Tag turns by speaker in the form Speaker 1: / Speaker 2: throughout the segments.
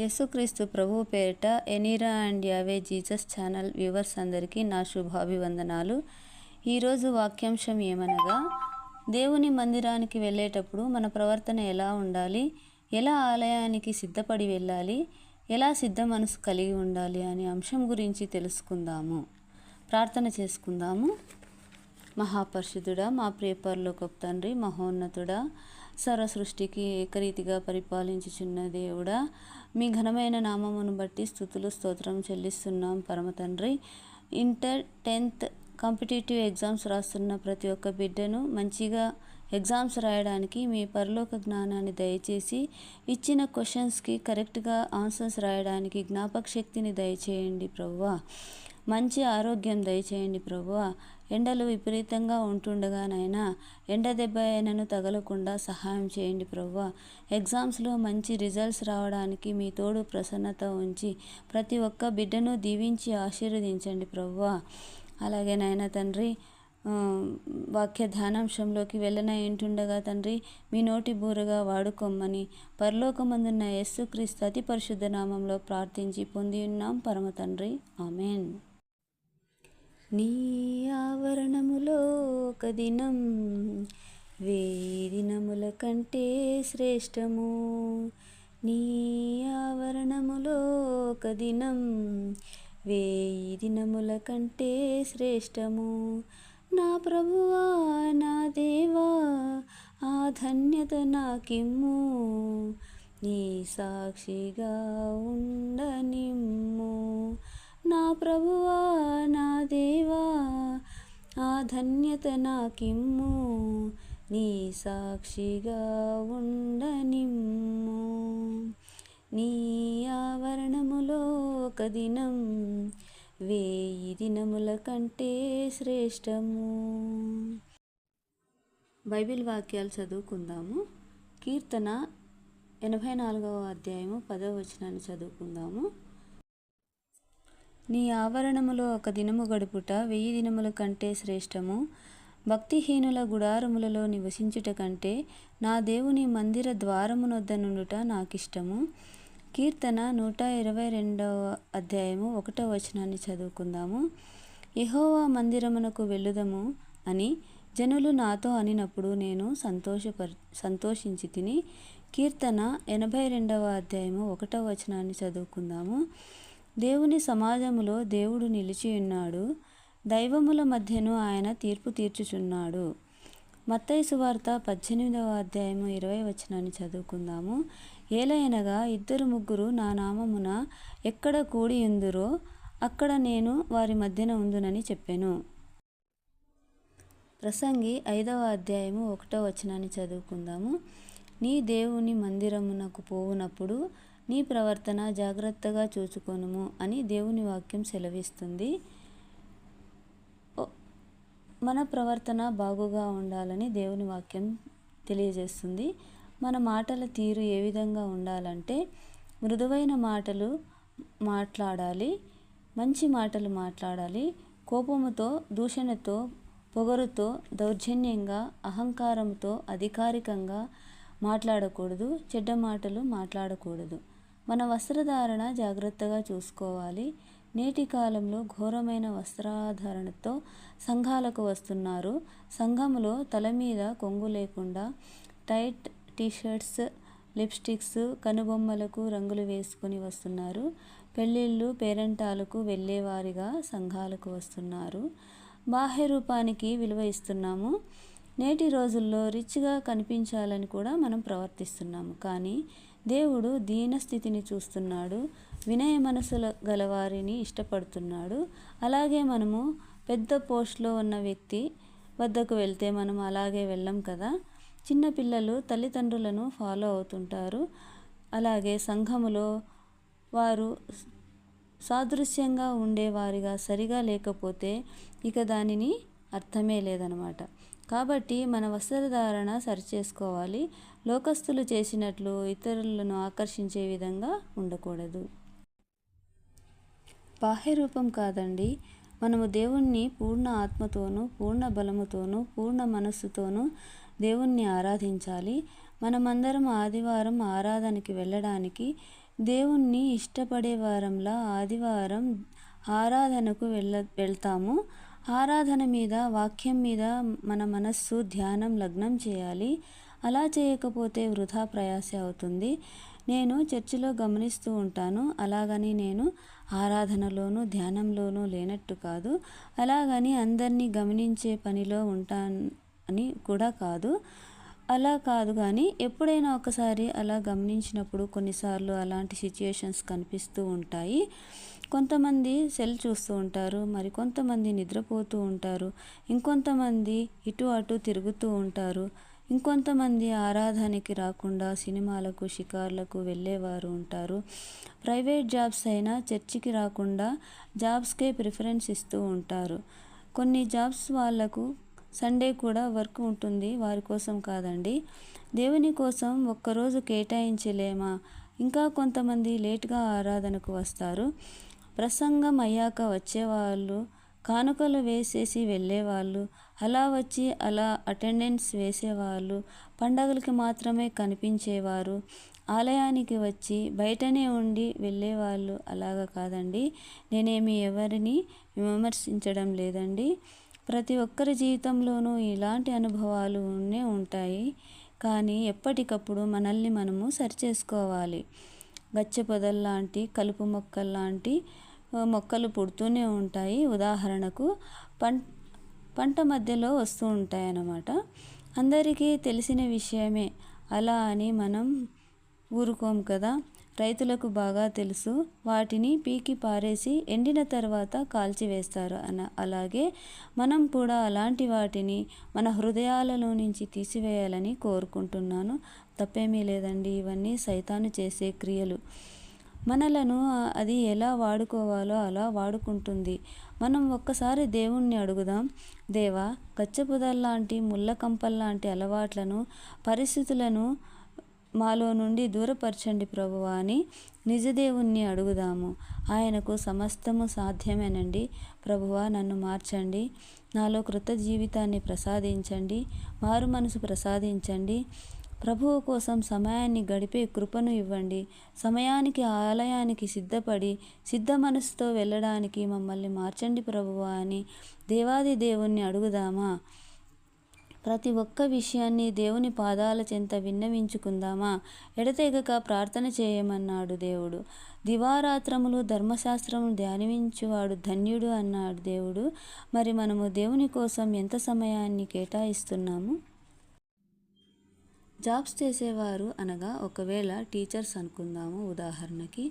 Speaker 1: యేసుక్రీస్తు ప్రభువు పేరిట ఎనీరా అండ్ యావే జీసస్ ఛానల్ వ్యూవర్స్ అందరికీ నా శుభాభివందనాలు. ఈరోజు వాక్యాంశం ఏమనగా, దేవుని మందిరానికి వెళ్ళేటప్పుడు మన ప్రవర్తన ఎలా ఉండాలి, ఎలా ఆలయానికి సిద్ధపడి వెళ్ళాలి, ఎలా సిద్ధ మనసు కలిగి ఉండాలి అనే అంశం గురించి తెలుసుకుందాము. ప్రార్థన చేసుకుందాము. మహాపరిశుద్ధుడా, మా ప్రియ పరలోకపు తండ్రి, మహోన్నతుడా, సర్వ సృష్టికి ఏకరీతిగా పరిపాలించుచున్న దేవుడా, మీ ఘనమైన నామమును బట్టి స్తుతులు స్తోత్రం చెల్లిస్తున్నాం పరమ తండ్రి. ఇంటర్ 10th కాంపిటేటివ్ ఎగ్జామ్స్ రాస్తున్న ప్రతి ఒక్క బిడ్డను మంచిగా ఎగ్జామ్స్ రాయడానికి మీ పరలోక జ్ఞానాన్ని దయచేసి, ఇచ్చిన క్వశ్చన్స్కి కరెక్ట్గా ఆన్సర్స్ రాయడానికి జ్ఞాపక శక్తిని దయచేయండి ప్రభువా. మంచి ఆరోగ్యం దయచేయండి ప్రభువా. ఎండలు విపరీతంగా ఉంటుండగానైనా ఎండ దెబ్బ అయినను తగలకుండా సహాయం చేయండి ప్రభువా. ఎగ్జామ్స్లో మంచి రిజల్ట్స్ రావడానికి మీ తోడు ప్రసన్నత ఉంచి ప్రతి ఒక్క బిడ్డను దీవించి ఆశీర్వదించండి ప్రభువా. అలాగే నాయన తండ్రి, వాక్య ధ్యానాంశంలోకి వెళ్ళనయింటుండగా తండ్రి, మీ నోటి బూరగా వాడుకోమని పరలోకమందున్న యేసుక్రీస్తు అతి పరిశుద్ధ నామంలో ప్రార్థించి పొంది ఉన్నాం పరమ తండ్రి, ఆమెన్. నీ ఆవరణములో ఒక దినం 1000 దినముల కంటే శ్రేష్టము. నీ ఆవరణములో ఒక దినం 1000 దినముల కంటే శ్రేష్టము. నా ప్రభువా, నా దేవా, ఆ ధన్యత నాకిమ్ము. నీ సాక్షిగా ఉండనిమ్ము. నా ప్రభువా, నా దేవా, ఆ ధన్యత నాకిమ్ము. నీ సాక్షిగా ఉండనిమ్ము. నీ ఆవరణములో ఒక దినం 1000 దినముల కంటే శ్రేష్టము. బైబిల్ వాక్యాలు చదువుకుందాము. కీర్తన 84వ అధ్యాయము 10వ వచనాన్ని చదువుకుందాము. నీ ఆవరణములో ఒక దినము గడుపుట 1000 దినముల కంటే శ్రేష్టము. భక్తిహీనుల గుడారములలో నివసించుట కంటే నా దేవుని మందిర ద్వారమునొద్ద నుండుట నాకిష్టము. కీర్తన 122వ అధ్యాయము 1వ వచనాన్ని చదువుకుందాము. యెహోవా మందిరమునకు వెళ్ళుదము అని జనులు నాతో అనినప్పుడు నేను సంతోషించి తిని. కీర్తన 82వ అధ్యాయము 1వ వచనాన్ని చదువుకుందాము. దేవుని సమాజములో దేవుడు నిలిచియున్నాడు, దైవముల మధ్యను ఆయన తీర్పు తీర్చుచున్నాడు. మత్తయి సువార్త 18వ అధ్యాయము 20వ వచనాన్ని చదువుకుందాము. ఏలయనగా 2-3 నా నామమున ఎక్కడ కూడి ఉందురో అక్కడ నేను వారి మధ్యన ఉందునని చెప్పెను. ప్రసంగి 5వ అధ్యాయము 1వ వచనాన్ని చదువుకుందాము. నీ దేవుని మందిరమునకు పోవునప్పుడు నీ ప్రవర్తన జాగ్రత్తగా చూచుకొనుము అని దేవుని వాక్యం సెలవిస్తుంది. మన ప్రవర్తన బాగుగా ఉండాలని దేవుని వాక్యం తెలియజేస్తుంది. మన మాటల తీరు ఏ విధంగా ఉండాలంటే, మృదువైన మాటలు మాట్లాడాలి, మంచి మాటలు మాట్లాడాలి. కోపముతో, దూషణతో, పొగరుతో, దౌర్జన్యంగా, అహంకారంతో, అధికారికంగా మాట్లాడకూడదు. చెడ్డ మాటలు మాట్లాడకూడదు. మన వస్త్రధారణ జాగ్రత్తగా చూసుకోవాలి. నేటి కాలంలో ఘోరమైన వస్త్రధారణతో సంఘాలకు వస్తున్నారు. సంఘములో తల మీద కొంగు లేకుండా టైట్ టీషర్ట్స్, లిప్స్టిక్స్, కనుబొమ్మలకు రంగులు వేసుకొని వస్తున్నారు. పెళ్ళిళ్ళు, పేరంటాలకు వెళ్ళేవారిగా సంఘాలకు వస్తున్నారు. బాహ్య రూపానికి విలువ ఇస్తున్నాము. నేటి రోజుల్లో రిచ్గా కనిపించాలని కూడా మనం ప్రవర్తిస్తున్నాము. కానీ దేవుడు దీనస్థితిని చూస్తున్నాడు, వినయ మనసుల గలవారిని ఇష్టపడుతున్నాడు. అలాగే మనము పెద్ద పోస్ట్లో ఉన్న వ్యక్తి వద్దకు వెళ్తే మనం అలాగే వెళ్ళం కదా. చిన్నపిల్లలు తల్లిదండ్రులను ఫాలో అవుతుంటారు. అలాగే సంఘములో వారు సాదృశ్యంగా ఉండేవారిగా సరిగా లేకపోతే ఇక దానిని అర్థమే లేదనమాట. కాబట్టి మన వస్త్రధారణ సరిచేసుకోవాలి. లోకస్తులు చేసినట్లు ఇతరులను ఆకర్షించే విధంగా ఉండకూడదు. బాహ్య రూపం కాదండి, మనము దేవుణ్ణి పూర్ణ ఆత్మతోనూ, పూర్ణ బలముతోనూ, పూర్ణ మనస్సుతోనూ దేవుణ్ణి ఆరాధించాలి. మనమందరం ఆదివారం ఆరాధనకి వెళ్ళడానికి దేవుణ్ణి ఇష్టపడే వారంలా ఆదివారం ఆరాధనకు వెళ్తాము. ఆరాధన మీద, వాక్యం మీద మన మనస్సు ధ్యానం లగ్నం చేయాలి. అలా చేయకపోతే వృధా ప్రయాస అవుతుంది. నేను చర్చిలో గమనిస్తూ ఉంటాను. అలాగని నేను ఆరాధనలోనూ ధ్యానంలోనూ లేనట్టు కాదు. అలాగని అందరినీ గమనించే పనిలో ఉంటానని కూడా కాదు. అలా కాదు, కానీ ఎప్పుడైనా ఒకసారి అలా గమనించినప్పుడు కొన్నిసార్లు అలాంటి సిచ్యుయేషన్స్ కనిపిస్తూ ఉంటాయి. కొంతమంది సెల్ చూస్తూ ఉంటారు, మరి కొంతమంది నిద్రపోతూ ఉంటారు, ఇంకొంతమంది ఇటు అటు తిరుగుతూ ఉంటారు, ఇంకొంతమంది ఆరాధనకి రాకుండా సినిమాలకు, షికార్లకు వెళ్ళేవారు ఉంటారు. ప్రైవేట్ జాబ్స్ అయినా చర్చికి రాకుండా జాబ్స్కే ప్రిఫరెన్స్ ఇస్తూ ఉంటారు. కొన్ని జాబ్స్ వాళ్ళకు సండే కూడా వర్క్ ఉంటుంది, వారి కోసం కాదండి. దేవుని కోసం ఒక్కరోజు కేటాయించలేమా? ఇంకా కొంతమంది లేట్గా ఆరాధనకు వస్తారు. ప్రసంగం అయ్యాక వచ్చేవాళ్ళు, కానుకలు వేసేసి వెళ్ళేవాళ్ళు, అలా వచ్చి అలా అటెండెన్స్ వేసేవాళ్ళు, పండగలకి మాత్రమే కనిపించేవారు, ఆలయానికి వచ్చి బయటనే ఉండి వెళ్ళేవాళ్ళు. అలాగా కాదండి. నేనేమి ఎవరిని విమర్శించడం లేదండి. ప్రతి ఒక్కరి జీవితంలోనూ ఇలాంటి అనుభవాలు ఉంటాయి. కానీ ఎప్పటికప్పుడు మనల్ని మనము సరిచేసుకోవాలి. గచ్చ పొదల్లాంటి, కలుపు మొక్కల్లాంటి మొక్కలు పుడుతూనే ఉంటాయి. ఉదాహరణకు పంట మధ్యలో వస్తూ ఉంటాయి అన్నమాట. అందరికీ తెలిసిన విషయమే. అలా అని మనం ఊరుకోం కదా. రైతులకు బాగా తెలుసు. వాటిని పీకి పారేసి ఎండిన తర్వాత కాల్చివేస్తారు. అలాగే మనం కూడా అలాంటి వాటిని మన హృదయాలలో నుంచి తీసివేయాలని కోరుకుంటున్నాను. తప్పేమీ లేదండి. ఇవన్నీ సైతాను చేసే క్రియలు. మనలను అది ఎలా వాడుకోవాలో అలా వాడుకుంటుంది. మనం ఒక్కసారి దేవుణ్ణి అడుగుదాం. దేవా, గచ్చపొదల్లాంటి, ముళ్ళ కంపల్లాంటి అలవాట్లను, పరిస్థితులను మాలో నుండి దూరపరచండి ప్రభువా అని నిజదేవుణ్ణి అడుగుదాము. ఆయనకు సమస్తము సాధ్యమేనండి. ప్రభువా, నన్ను మార్చండి, నాలో కృత జీవితాన్ని ప్రసాదించండి, మారు మనసు ప్రసాదించండి. ప్రభువు కోసం సమయాన్ని గడిపే కృపను ఇవ్వండి. సమయానికి ఆలయానికి సిద్ధపడి సిద్ధ మనసుతో వెళ్ళడానికి మమ్మల్ని మార్చండి ప్రభువా అని దేవాది దేవుణ్ణి అడుగుదామా? ప్రతి ఒక్క విషయాన్ని దేవుని పాదాల చెంత విన్నవించుకుందామా? ఎడతెగక ప్రార్థన చేయమన్నాడు దేవుడు. దివారాత్రములు ధర్మశాస్త్రమును ధ్యానించువాడు ధన్యుడు అన్నాడు దేవుడు. మరి మనము దేవుని కోసం ఎంత సమయాన్ని కేటాయిస్తున్నాము? జాబ్స్ చేసేవారు అనగా ఒకవేళ టీచర్స్ అనుకుందాము. ఉదాహరణకి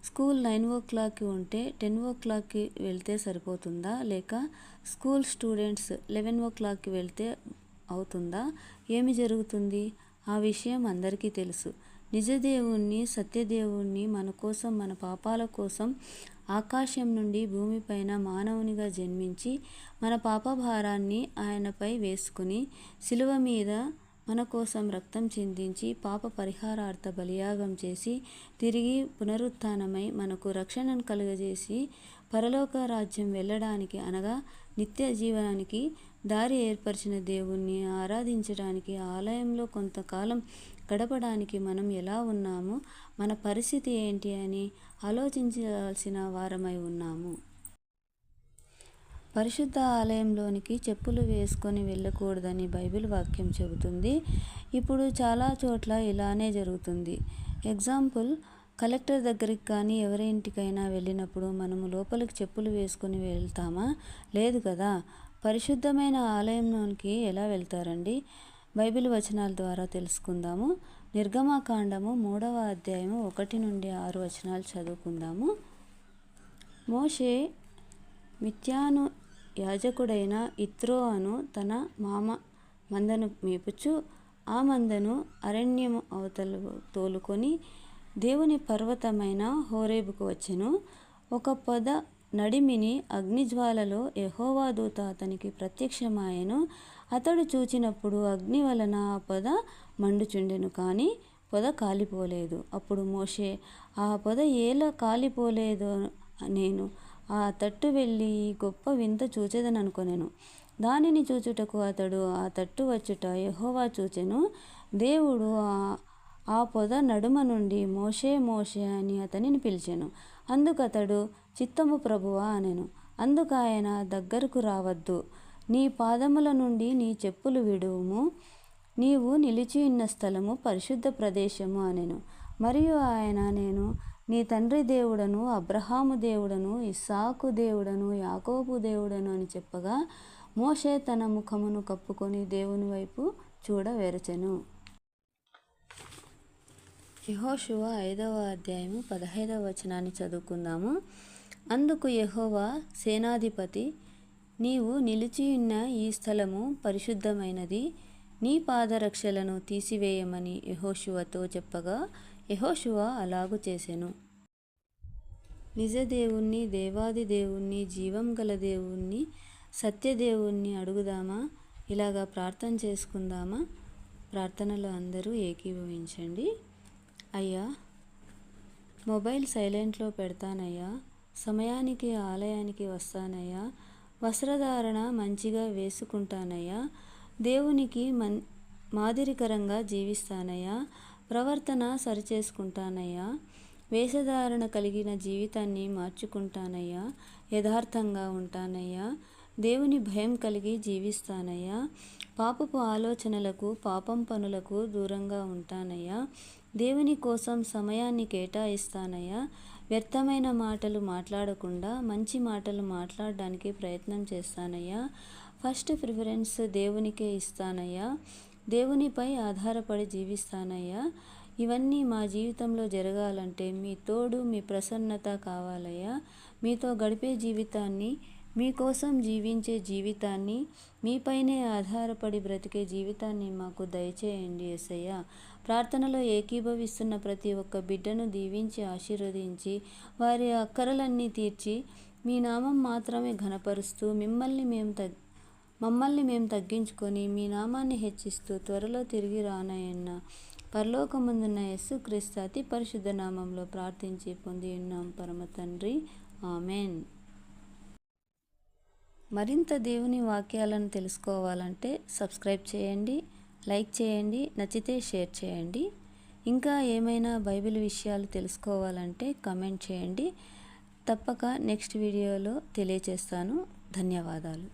Speaker 1: స్కూల్ 9 ఉంటే 10 వెళ్తే సరిపోతుందా? లేక స్కూల్ స్టూడెంట్స్ 11 వెళ్తే అవుతుందా? ఏమి జరుగుతుంది? ఆ విషయం అందరికీ తెలుసు. నిజదేవుణ్ణి, సత్యదేవుణ్ణి మన కోసం, మన పాపాల కోసం ఆకాశం నుండి భూమిపైన మానవునిగా జన్మించి మన పాప భారాన్ని ఆయనపై వేసుకుని శిలువ మీద మన కోసం రక్తం చిందించి పాప పరిహారార్థ బలియాగం చేసి తిరిగి పునరుత్థానమై మనకు రక్షణను కలుగజేసి పరలోక రాజ్యం వెళ్ళడానికి అనగా నిత్య జీవనానికి దారి ఏర్పరిచిన దేవుణ్ణి ఆరాధించడానికి ఆలయంలో కొంతకాలం గడపడానికి మనం ఎలా ఉన్నామో, మన పరిస్థితి ఏంటి అని ఆలోచించాల్సిన వారమై ఉన్నాము. పరిశుద్ధ ఆలయంలోనికి చెప్పులు వేసుకొని వెళ్ళకూడదని బైబిల్ వాక్యం చెబుతుంది. ఇప్పుడు చాలా చోట్ల ఇలానే జరుగుతుంది. ఎగ్జాంపుల్, కలెక్టర్ దగ్గరికి కానీ ఎవరింటికైనా వెళ్ళినప్పుడు మనము లోపలికి చెప్పులు వేసుకొని వెళ్తామా? లేదు కదా. పరిశుద్ధమైన ఆలయంలోనికి ఎలా వెళ్తారండి? బైబిల్ వచనాల ద్వారా తెలుసుకుందాము. నిర్గమకాండము 3వ అధ్యాయము 1 నుండి 6 వచనాలు చదువుకుందాము. మోషే మిద్యాను యాజకుడైన ఇత్రో అను తన మామ మందను మేపుచు ఆ మందను అరణ్యము అవతల తోలుకొని దేవుని పర్వతమైన హోరేబుకు వచ్చెను. ఒక పొద నడిమిని అగ్నిజ్వాలలో యెహోవా దూత అతనికి ప్రత్యక్షమాయెను. అతడు చూచినప్పుడు అగ్ని వలన ఆ పొద మండుచుండెను, కానీ పొద కాలిపోలేదు. అప్పుడు మోషే, ఆ పొద ఏల కాలిపోలేదో నేను ఆ తట్టు వెళ్ళి ఈ గొప్ప వింత చూచెదననుకొనెను. దానిని చూచుటకు అతడు ఆ తట్టు వచ్చుట యెహోవా చూచెను. దేవుడు ఆ పొద నడుమ నుండి మోషే మోషే అని అతనిని పిలిచెను. అందుకతడు చిత్తము ప్రభువా అనెను. అందుకాయన దగ్గరకు రావద్దు, నీ పాదముల నుండి నీ చెప్పులు విడువుము, నీవు నిలిచియున్న స్థలము పరిశుద్ధ ప్రదేశము అనెను. మరియు ఆయన, నేను నీ తండ్రి దేవుడను, అబ్రహాము దేవుడను, ఇస్సాకు దేవుడను, యాకోబు దేవుడను అని చెప్పగా మోషే తన ముఖమును కప్పుకొని దేవుని వైపు చూడవెరచెను. యెహోషువ 5వ అధ్యాయము 15వ వచనాన్ని చదువుకుందాము. అందుకు యెహోవా సేనాధిపతి, నీవు నిలిచియున్న ఈ స్థలము పరిశుద్ధమైనది, నీ పాదరక్షలను తీసివేయమని యెహోషువతో చెప్పగా యెహోషువ అలాగు చేసెను. నిజదేవుణ్ణి, దేవాది దేవుణ్ణి, జీవం గల దేవుణ్ణి, సత్యదేవుణ్ణి అడుగుదామా? ఇలాగా ప్రార్థన చేసుకుందామా? ప్రార్థనలో అందరూ ఏకీభవించండి. అయ్యా, మొబైల్ సైలెంట్లో పెడతానయ్యా, సమయానికి ఆలయానికి వస్తానయ్యా, వస్త్రధారణ మంచిగా వేసుకుంటానయ్యా, దేవునికి మాదిరికరంగా జీవిస్తానయ్యా, ప్రవర్తన సరిచేసుకుంటానయ్యా, వేషధారణ కలిగిన జీవితాన్ని మార్చుకుంటానయ్యా, యథార్థంగా ఉంటానయ్యా, దేవుని భయం కలిగి జీవిస్తానయ్యా, పాపపు ఆలోచనలకు పాపం పనులకు దూరంగా ఉంటానయ్యా, దేవుని కోసం సమయాన్ని కేటాయిస్తానయ్యా, వ్యర్థమైన మాటలు మాట్లాడకుండా మంచి మాటలు మాట్లాడడానికి ప్రయత్నం చేస్తానయ్యా, ఫస్ట్ ప్రిఫరెన్స్ దేవునికే ఇస్తానయ్యా, దేవునిపై ఆధారపడి జీవిస్తానయ్యా. ఇవన్నీ మా జీవితంలో జరగాలంటే మీ తోడు, మీ ప్రసన్నత కావాలయ్యా. మీతో గడిపే జీవితాన్ని, మీకోసం జీవించే జీవితాన్ని, మీపైనే ఆధారపడి బ్రతికే జీవితాన్ని మాకు దయచేయండి యేసయ్యా. ప్రార్థనలో ఏకీభవిస్తున్న ప్రతి ఒక్క బిడ్డను దీవించి ఆశీర్వదించి వారి అక్కరలన్నీ తీర్చి మీ నామం మాత్రమే ఘనపరుస్తూ మమ్మల్ని మేము తగ్గించుకొని మీ నామాన్ని హెచ్చిస్తూ త్వరలో తిరిగి రానయ్యన్న పరలోకమందున్న యేసుక్రీస్తు అతి పరిశుద్ధ నామంలో ప్రార్థించి పొంది ఉన్నాం పరమ తండ్రి, ఆమెన్. మరింత దేవుని వాక్యాలను తెలుసుకోవాలంటే సబ్స్క్రైబ్ చేయండి, లైక్ చేయండి, నచ్చితే షేర్ చేయండి. ఇంకా ఏమైనా బైబిల్ విషయాలు తెలుసుకోవాలంటే కామెంట్ చేయండి. తప్పక నెక్స్ట్ వీడియోలో తెలియచేస్తాను. ధన్యవాదాలు.